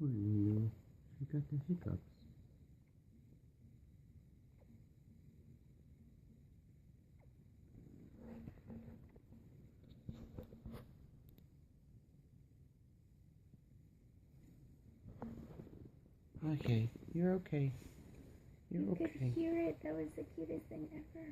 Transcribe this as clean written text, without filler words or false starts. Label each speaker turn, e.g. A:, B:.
A: Poor Nino. She got the hiccups. Okay, you're okay. You're okay.
B: You could hear it. That was the cutest thing ever.